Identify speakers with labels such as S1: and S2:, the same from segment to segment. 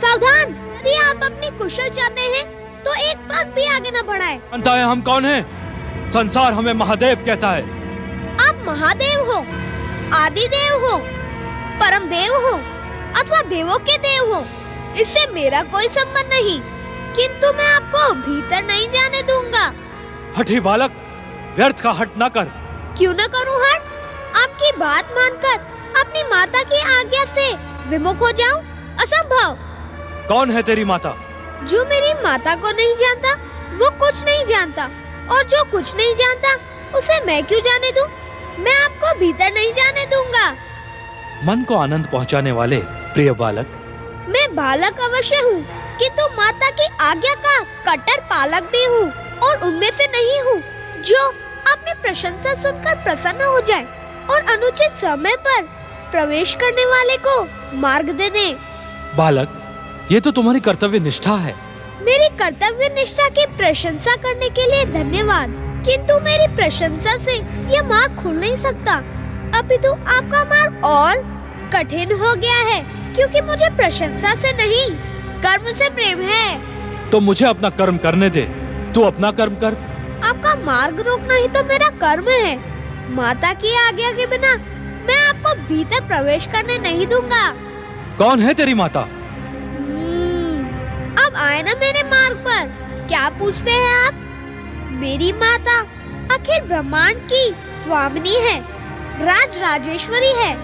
S1: सावधान, यदि आप अपनी कुशल चाहते हैं तो एक पग भी आगे न बढ़ाए।
S2: जानता है हम कौन हैं? संसार हमें महादेव कहता है।
S1: आप महादेव हो, आदिदेव हो, परम देव हो अथवा देवों के देव हो, इससे मेरा कोई संबंध नहीं, किंतु मैं आपको भीतर नहीं जाने दूंगा।
S2: हठी बालक, व्यर्थ का हट न कर।
S1: क्यों न करूं हट? आपकी बात मानकर अपनी माता की आज्ञा से विमुख हो जाऊं? असंभव।
S2: कौन है तेरी माता?
S1: जो मेरी माता को नहीं जानता वो कुछ नहीं जानता, और जो कुछ नहीं जानता उसे मैं क्यों जाने दूं? मैं आपको भीतर नहीं जाने दूंगा।
S2: मन को आनंद पहुंचाने वाले प्रिय बालक,
S1: मैं बालक अवश्य हूँ, किंतु माता की आज्ञा का कट्टर पालक भी हूँ, और उनमें से नहीं हूँ जो अपनी प्रशंसा सुनकर प्रसन्न हो जाए और अनुचित समय पर प्रवेश करने वाले को मार्ग दे दे।
S2: बालक, ये तो तुम्हारी कर्तव्य निष्ठा है।
S1: मेरी कर्तव्य निष्ठा की प्रशंसा करने के लिए धन्यवाद, किंतु मेरी प्रशंसा से यह मार्ग खुल नहीं सकता, अपितु आपका मार्ग और कठिन हो गया है, क्योंकि मुझे प्रशंसा से नहीं कर्म से प्रेम है।
S2: तो मुझे अपना कर्म करने दे, तू अपना कर्म कर।
S1: आपका मार्ग रोकना ही तो मेरा कर्म है। माता की आज्ञा के बिना मैं आपको भीतर प्रवेश करने नहीं दूंगा।
S2: कौन है तेरी माता?
S1: अब आए ना मेरे मार्ग पर, क्या पूछते हैं आप? मेरी माता अखिल ब्रह्मांड की स्वामिनी है, राज राजेश्वरी है,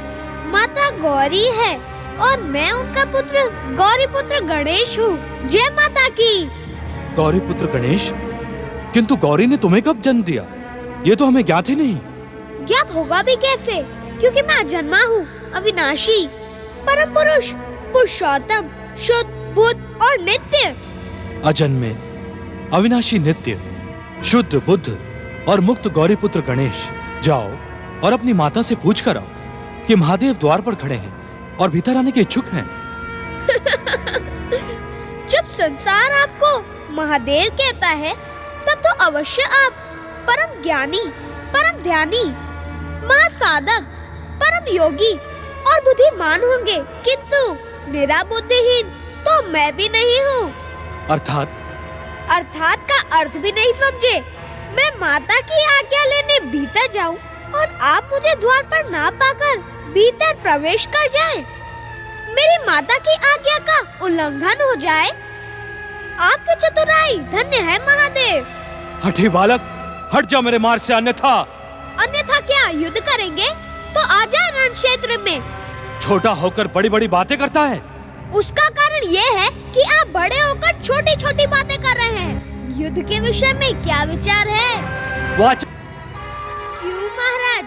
S1: माता गौरी है, और मैं उनका पुत्र गौरी पुत्र गणेश हूँ। जय माता की।
S2: गौरी पुत्र गणेश? किंतु गौरी ने तुम्हें कब जन्म दिया? ये तो हमें ज्ञात ही नहीं।
S1: ज्ञात होगा भी कैसे, क्योंकि मैं अजन्मा हूँ, अविनाशी, परम पुरुष, पुरुषोत्तम, शुद्ध, बुद्ध और नित्य।
S2: अजन्मे, अविनाशी, नित्य, शुद्ध, बुद्ध और मुक्त गौरी पुत्र गणेश, जाओ और अपनी माता से पूछ कर आओ कि महादेव द्वार पर खड़े हैं और भीतर आने के इच्छुक हैं।
S1: जब संसार आपको महादेव कहता है, तब तो अवश्य आप परम ज्ञानी, परम ध्यानी, महासाधक, परम योगी और बुद्धिमान होंगे, किंतु मेरा बुद्धिहीन तो मैं भी नहीं हूँ।
S2: अर्थात
S1: का अर्थ भी नहीं समझे। मैं माता की आज्ञा लेने भीतर जाऊँ और आप मुझे द्वार पर ना पाकर भीतर प्रवेश कर जाएं। मेरी माता की आज्ञा का उल्लंघन हो जाए। आपकी चतुराई धन्य है महादेव।
S2: हठी बालक, हट जा मेरे मार्ग से,
S1: अन्यथा क्या युद्ध करेंगे? तो आ जाए रण क्षेत्र में।
S2: छोटा होकर बड़ी बड़ी बातें करता है।
S1: उसका कारण ये है कि आप बड़े होकर छोटी छोटी बातें कर रहे हैं। युद्ध के विषय में क्या विचार है? क्यों महाराज,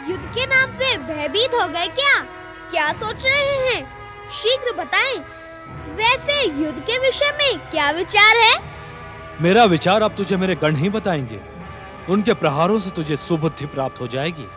S1: युद्ध के नाम से भयभीत हो गए क्या? क्या सोच रहे हैं? शीघ्र बताएं। वैसे युद्ध के विषय में क्या विचार है?
S2: मेरा विचार अब तुझे मेरे गण ही बताएंगे। उनके प्रहारों से तुझे सुबुद्धि प्राप्त हो जाएगी।